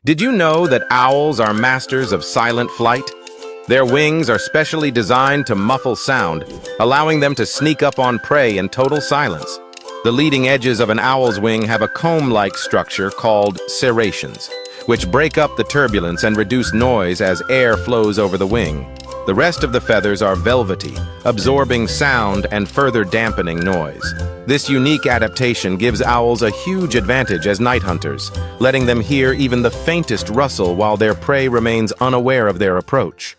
Did you know that owls are masters of silent flight? Their wings are specially designed to muffle sound, allowing them to sneak up on prey in total silence. The leading edges of an owl's wing have a comb-like structure called serrations, which break up the turbulence and reduce noise as air flows over the wing. The rest of the feathers are velvety, absorbing sound and further dampening noise. This unique adaptation gives owls a huge advantage as night hunters, letting them hear even the faintest rustle while their prey remains unaware of their approach.